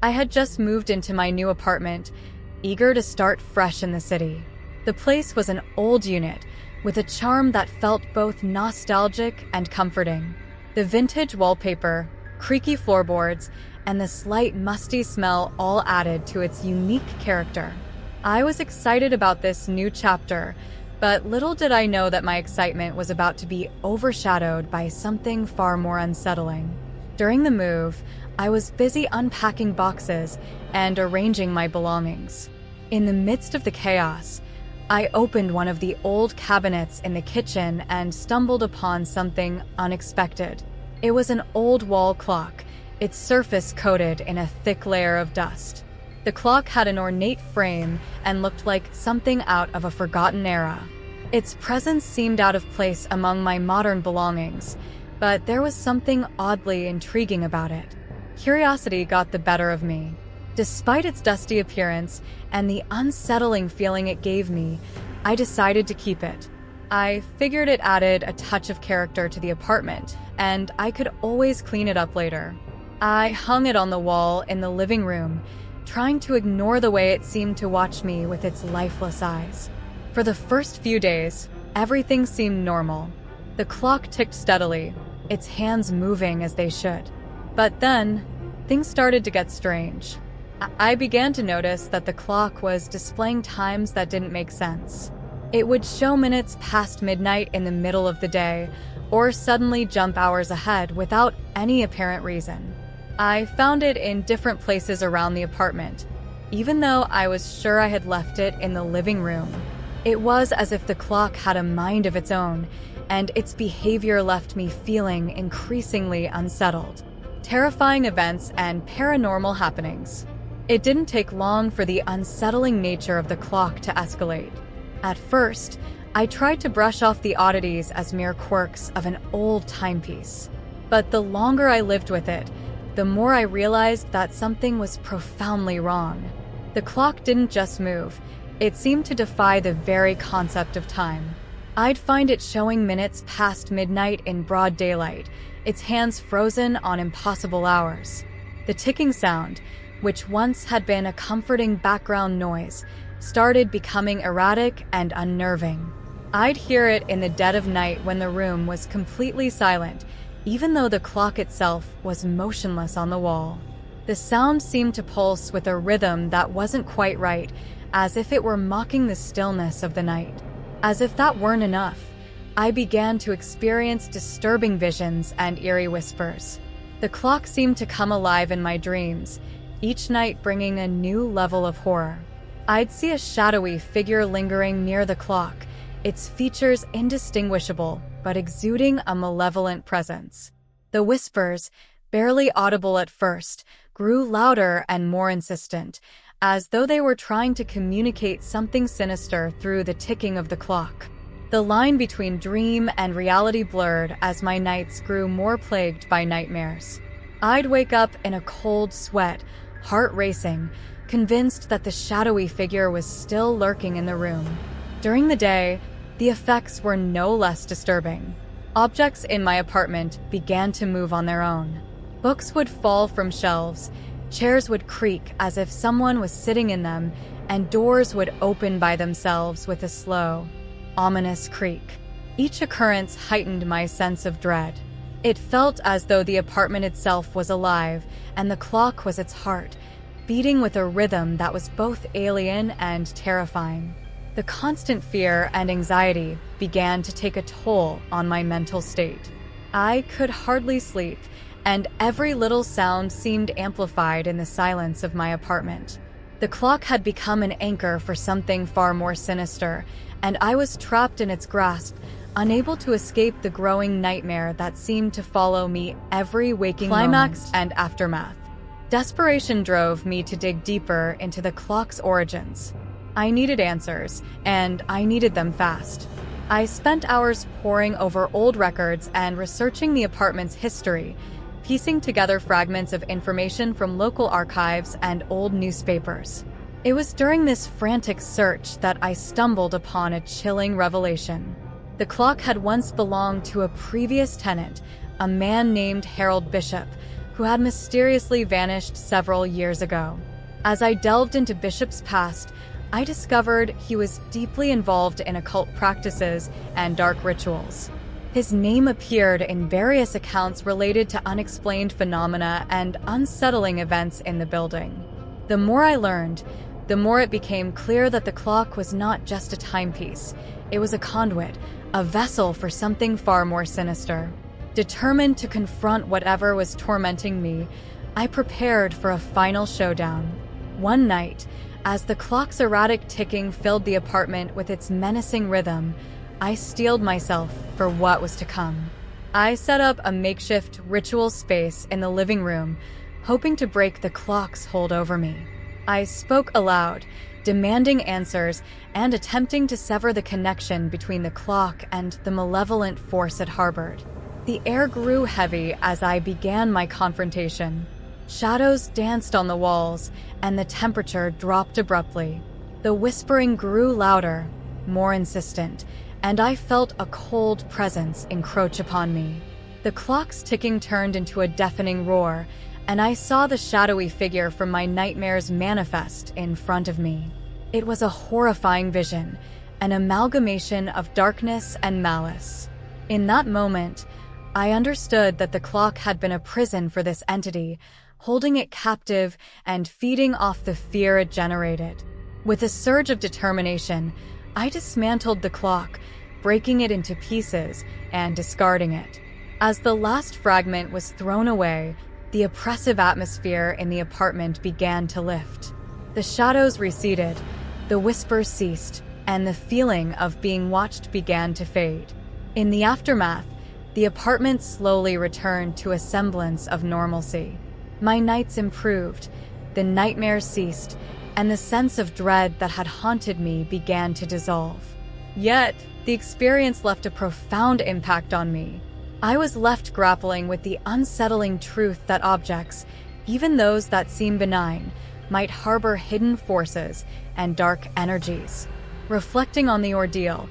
I had just moved into my new apartment, eager to start fresh in the city. The place was an old unit, with a charm that felt both nostalgic and comforting. The vintage wallpaper, creaky floorboards, and the slight musty smell all added to its unique character. I was excited about this new chapter, but little did I know that my excitement was about to be overshadowed by something far more unsettling. During the move, I was busy unpacking boxes and arranging my belongings. In the midst of the chaos, I opened one of the old cabinets in the kitchen and stumbled upon something unexpected. It was an old wall clock, its surface coated in a thick layer of dust. The clock had an ornate frame and looked like something out of a forgotten era. Its presence seemed out of place among my modern belongings, but there was something oddly intriguing about it. Curiosity got the better of me. Despite its dusty appearance and the unsettling feeling it gave me, I decided to keep it. I figured it added a touch of character to the apartment, and I could always clean it up later. I hung it on the wall in the living room, trying to ignore the way it seemed to watch me with its lifeless eyes. For the first few days, everything seemed normal. The clock ticked steadily, its hands moving as they should. But then, things started to get strange. I began to notice that the clock was displaying times that didn't make sense. It would show minutes past midnight in the middle of the day, or suddenly jump hours ahead without any apparent reason. I found it in different places around the apartment, even though I was sure I had left it in the living room. It was as if the clock had a mind of its own, and its behavior left me feeling increasingly unsettled. Terrifying events and paranormal happenings. It didn't take long for the unsettling nature of the clock to escalate. At first, I tried to brush off the oddities as mere quirks of an old timepiece. But the longer I lived with it, the more I realized that something was profoundly wrong. The clock didn't just move, it seemed to defy the very concept of time. I'd find it showing minutes past midnight in broad daylight, its hands frozen on impossible hours. The ticking sound, which once had been a comforting background noise, started becoming erratic and unnerving. I'd hear it in the dead of night when the room was completely silent, even though the clock itself was motionless on the wall. The sound seemed to pulse with a rhythm that wasn't quite right, as if it were mocking the stillness of the night. As if that weren't enough, I began to experience disturbing visions and eerie whispers. The clock seemed to come alive in my dreams, each night bringing a new level of horror. I'd see a shadowy figure lingering near the clock, its features indistinguishable but exuding a malevolent presence. The whispers, barely audible at first, grew louder and more insistent, as though they were trying to communicate something sinister through the ticking of the clock. The line between dream and reality blurred as my nights grew more plagued by nightmares. I'd wake up in a cold sweat, heart racing, convinced that the shadowy figure was still lurking in the room. During the day, the effects were no less disturbing. Objects in my apartment began to move on their own. Books would fall from shelves, chairs would creak as if someone was sitting in them, and doors would open by themselves with a slow, ominous creak. Each occurrence heightened my sense of dread. It felt as though the apartment itself was alive, and the clock was its heart, beating with a rhythm that was both alien and terrifying. The constant fear and anxiety began to take a toll on my mental state. I could hardly sleep, and every little sound seemed amplified in the silence of my apartment. The clock had become an anchor for something far more sinister, and I was trapped in its grasp, unable to escape the growing nightmare that seemed to follow me every waking climax and aftermath. Desperation drove me to dig deeper into the clock's origins. I needed answers, and I needed them fast. I spent hours poring over old records and researching the apartment's history, piecing together fragments of information from local archives and old newspapers. It was during this frantic search that I stumbled upon a chilling revelation. The clock had once belonged to a previous tenant, a man named Harold Bishop, who had mysteriously vanished several years ago. As I delved into Bishop's past, I discovered he was deeply involved in occult practices and dark rituals. His name appeared in various accounts related to unexplained phenomena and unsettling events in the building. The more I learned, the more it became clear that the clock was not just a timepiece. It was a conduit, a vessel for something far more sinister. Determined to confront whatever was tormenting me, I prepared for a final showdown. One night, as the clock's erratic ticking filled the apartment with its menacing rhythm, I steeled myself for what was to come. I set up a makeshift ritual space in the living room, hoping to break the clock's hold over me. I spoke aloud, demanding answers and attempting to sever the connection between the clock and the malevolent force it harbored. The air grew heavy as I began my confrontation. Shadows danced on the walls, and the temperature dropped abruptly. The whispering grew louder, more insistent, and I felt a cold presence encroach upon me. The clock's ticking turned into a deafening roar, and I saw the shadowy figure from my nightmares manifest in front of me. It was a horrifying vision, an amalgamation of darkness and malice. In that moment, I understood that the clock had been a prison for this entity, holding it captive and feeding off the fear it generated. With a surge of determination, I dismantled the clock, breaking it into pieces and discarding it. As the last fragment was thrown away, the oppressive atmosphere in the apartment began to lift. The shadows receded, the whispers ceased, and the feeling of being watched began to fade. In the aftermath, the apartment slowly returned to a semblance of normalcy. My nights improved, the nightmares ceased, and the sense of dread that had haunted me began to dissolve. Yet, the experience left a profound impact on me. I was left grappling with the unsettling truth that objects, even those that seem benign, might harbor hidden forces and dark energies. Reflecting on the ordeal,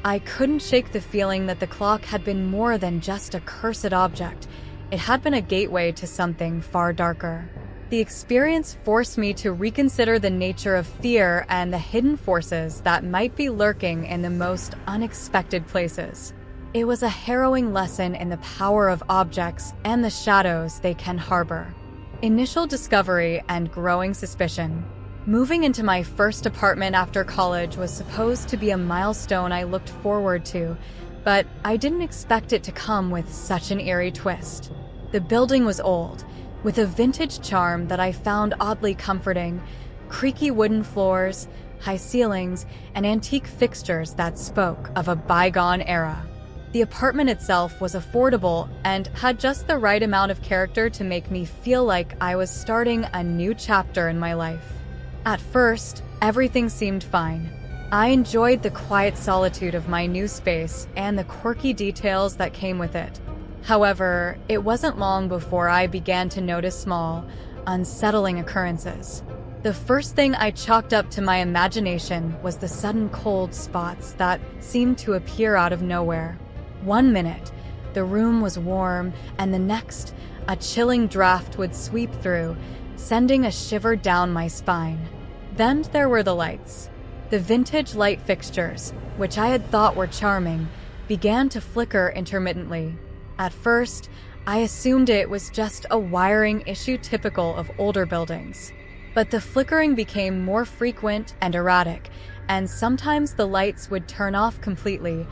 I couldn't shake the feeling that the clock had been more than just a cursed object. It had been a gateway to something far darker. The experience forced me to reconsider the nature of fear and the hidden forces that might be lurking in the most unexpected places. It was a harrowing lesson in the power of objects and the shadows they can harbor. Initial discovery and growing suspicion. Moving into my first apartment after college was supposed to be a milestone I looked forward to, but I didn't expect it to come with such an eerie twist. The building was old, with a vintage charm that I found oddly comforting, creaky wooden floors, high ceilings, and antique fixtures that spoke of a bygone era. The apartment itself was affordable and had just the right amount of character to make me feel like I was starting a new chapter in my life. At first, everything seemed fine. I enjoyed the quiet solitude of my new space and the quirky details that came with it. However, it wasn't long before I began to notice small, unsettling occurrences. The first thing I chalked up to my imagination was the sudden cold spots that seemed to appear out of nowhere. One minute, the room was warm, and the next, a chilling draft would sweep through, sending a shiver down my spine. Then there were the lights. The vintage light fixtures, which I had thought were charming, began to flicker intermittently. At first, I assumed it was just a wiring issue typical of older buildings. But the flickering became more frequent and erratic, and sometimes the lights would turn off completely,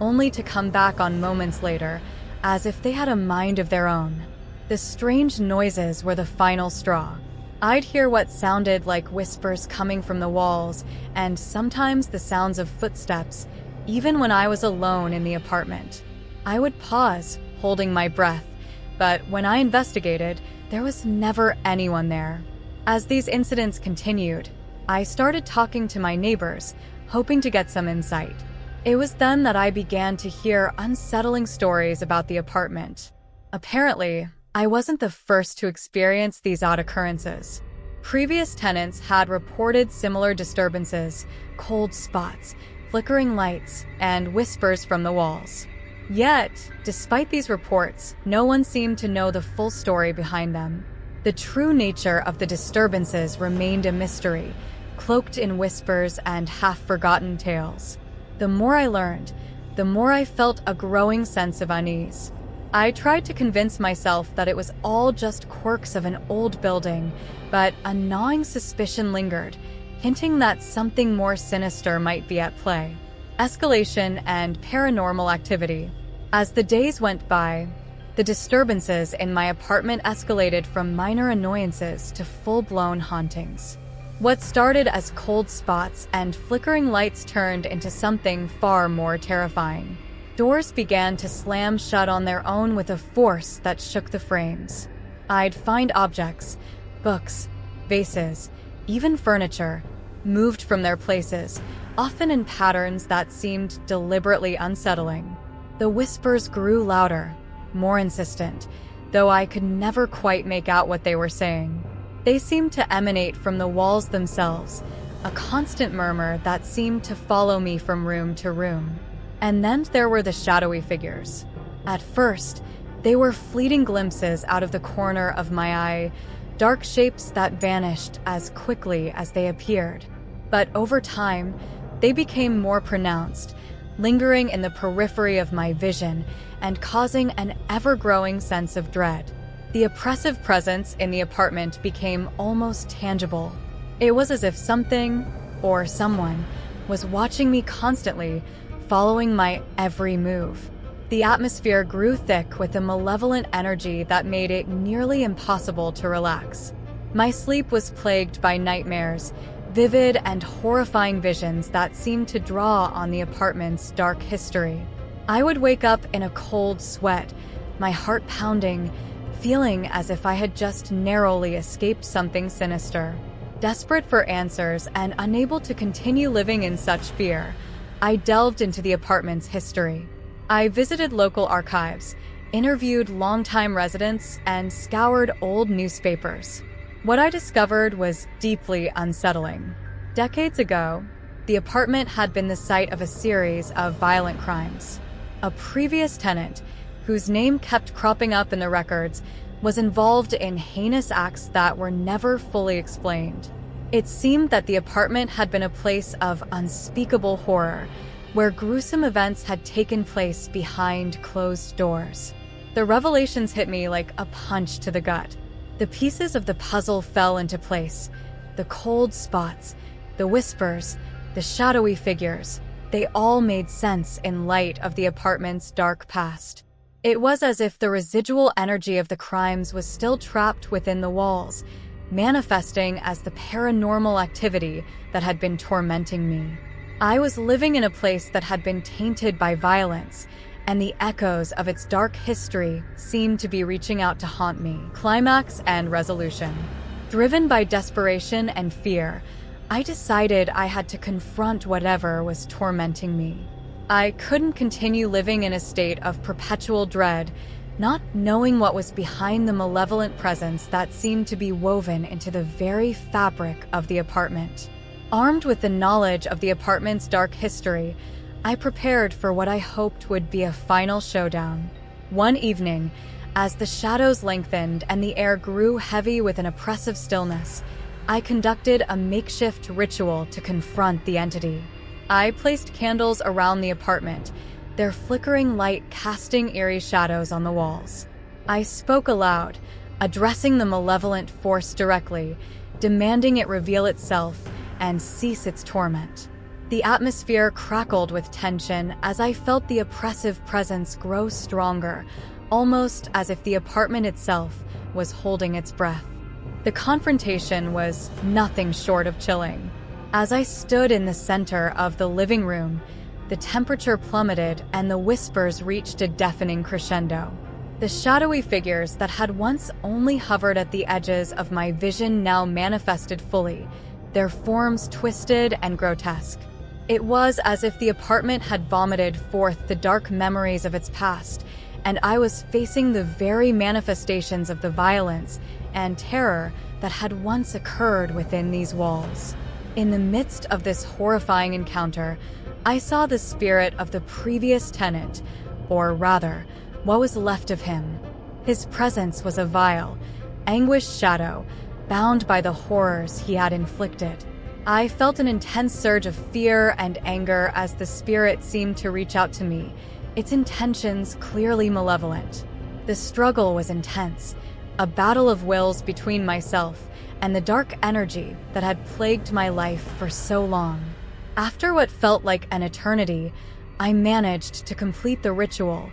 only to come back on moments later, as if they had a mind of their own. The strange noises were the final straw. I'd hear what sounded like whispers coming from the walls, and sometimes the sounds of footsteps, even when I was alone in the apartment. I would pause, holding my breath, but when I investigated, there was never anyone there. As these incidents continued, I started talking to my neighbors, hoping to get some insight. It was then that I began to hear unsettling stories about the apartment. Apparently, I wasn't the first to experience these odd occurrences. Previous tenants had reported similar disturbances, cold spots, flickering lights, and whispers from the walls. Yet, despite these reports, no one seemed to know the full story behind them. The true nature of the disturbances remained a mystery, cloaked in whispers and half-forgotten tales. The more I learned, the more I felt a growing sense of unease. I tried to convince myself that it was all just quirks of an old building, but a gnawing suspicion lingered, hinting that something more sinister might be at play. Escalation and paranormal activity. As the days went by, the disturbances in my apartment escalated from minor annoyances to full-blown hauntings. What started as cold spots and flickering lights turned into something far more terrifying. Doors began to slam shut on their own with a force that shook the frames. I'd find objects, books, vases, even furniture, moved from their places, often in patterns that seemed deliberately unsettling. The whispers grew louder, more insistent, though I could never quite make out what they were saying. They seemed to emanate from the walls themselves, a constant murmur that seemed to follow me from room to room. And then there were the shadowy figures. At first, they were fleeting glimpses out of the corner of my eye, dark shapes that vanished as quickly as they appeared. But over time, they became more pronounced, lingering in the periphery of my vision and causing an ever-growing sense of dread. The oppressive presence in the apartment became almost tangible. It was as if something, or someone, was watching me constantly, following my every move. The atmosphere grew thick with a malevolent energy that made it nearly impossible to relax. My sleep was plagued by nightmares, vivid and horrifying visions that seemed to draw on the apartment's dark history. I would wake up in a cold sweat, my heart pounding, feeling as if I had just narrowly escaped something sinister. Desperate for answers and unable to continue living in such fear, I delved into the apartment's history. I visited local archives, interviewed longtime residents, and scoured old newspapers. What I discovered was deeply unsettling. Decades ago, the apartment had been the site of a series of violent crimes. A previous tenant, whose name kept cropping up in the records, was involved in heinous acts that were never fully explained. It seemed that the apartment had been a place of unspeakable horror, where gruesome events had taken place behind closed doors. The revelations hit me like a punch to the gut. The pieces of the puzzle fell into place. The cold spots, the whispers, the shadowy figures, they all made sense in light of the apartment's dark past. It was as if the residual energy of the crimes was still trapped within the walls, manifesting as the paranormal activity that had been tormenting me. I was living in a place that had been tainted by violence, and the echoes of its dark history seemed to be reaching out to haunt me. Climax and resolution. Driven by desperation and fear, I decided I had to confront whatever was tormenting me. I couldn't continue living in a state of perpetual dread, not knowing what was behind the malevolent presence that seemed to be woven into the very fabric of the apartment. Armed with the knowledge of the apartment's dark history, I prepared for what I hoped would be a final showdown. One evening, as the shadows lengthened and the air grew heavy with an oppressive stillness, I conducted a makeshift ritual to confront the entity. I placed candles around the apartment, their flickering light casting eerie shadows on the walls. I spoke aloud, addressing the malevolent force directly, demanding it reveal itself and cease its torment. The atmosphere crackled with tension as I felt the oppressive presence grow stronger, almost as if the apartment itself was holding its breath. The confrontation was nothing short of chilling. As I stood in the center of the living room, the temperature plummeted and the whispers reached a deafening crescendo. The shadowy figures that had once only hovered at the edges of my vision now manifested fully, their forms twisted and grotesque. It was as if the apartment had vomited forth the dark memories of its past, and I was facing the very manifestations of the violence and terror that had once occurred within these walls. In the midst of this horrifying encounter, I saw the spirit of the previous tenant, or rather, what was left of him. His presence was a vile, anguished shadow, bound by the horrors he had inflicted. I felt an intense surge of fear and anger as the spirit seemed to reach out to me, its intentions clearly malevolent. The struggle was intense, a battle of wills between myself and the dark energy that had plagued my life for so long. After what felt like an eternity, I managed to complete the ritual,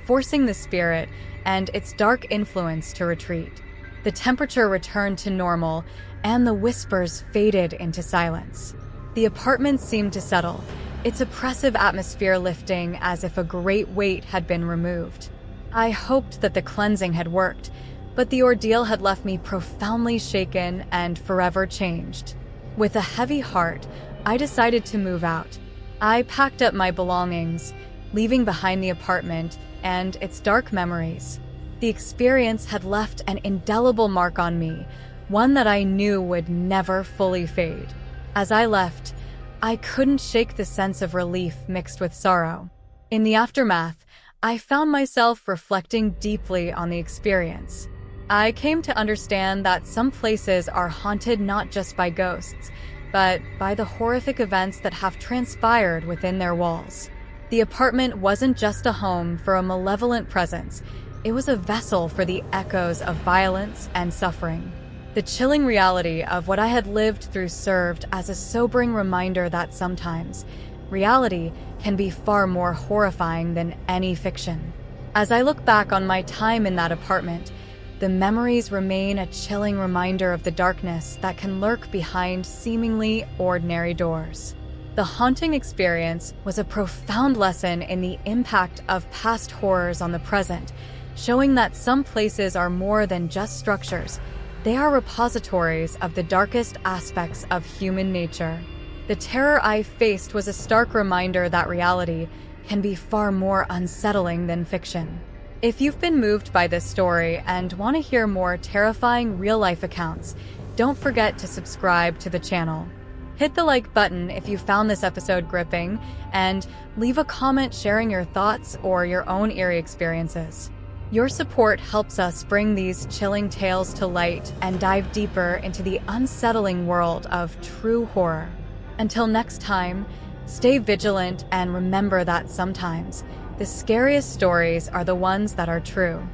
forcing the spirit and its dark influence to retreat. The temperature returned to normal, and the whispers faded into silence. The apartment seemed to settle, its oppressive atmosphere lifting as if a great weight had been removed. I hoped that the cleansing had worked, but the ordeal had left me profoundly shaken and forever changed. With a heavy heart, I decided to move out. I packed up my belongings, leaving behind the apartment and its dark memories. The experience had left an indelible mark on me, one that I knew would never fully fade. As I left, I couldn't shake the sense of relief mixed with sorrow. In the aftermath, I found myself reflecting deeply on the experience. I came to understand that some places are haunted not just by ghosts, but by the horrific events that have transpired within their walls. The apartment wasn't just a home for a malevolent presence, it was a vessel for the echoes of violence and suffering. The chilling reality of what I had lived through served as a sobering reminder that sometimes reality can be far more horrifying than any fiction. As I look back on my time in that apartment, the memories remain a chilling reminder of the darkness that can lurk behind seemingly ordinary doors. The haunting experience was a profound lesson in the impact of past horrors on the present, showing that some places are more than just structures. They are repositories of the darkest aspects of human nature. The terror I faced was a stark reminder that reality can be far more unsettling than fiction. If you've been moved by this story and want to hear more terrifying real-life accounts, don't forget to subscribe to the channel. Hit the like button if you found this episode gripping, and leave a comment sharing your thoughts or your own eerie experiences. Your support helps us bring these chilling tales to light and dive deeper into the unsettling world of true horror. Until next time, stay vigilant and remember that sometimes the scariest stories are the ones that are true.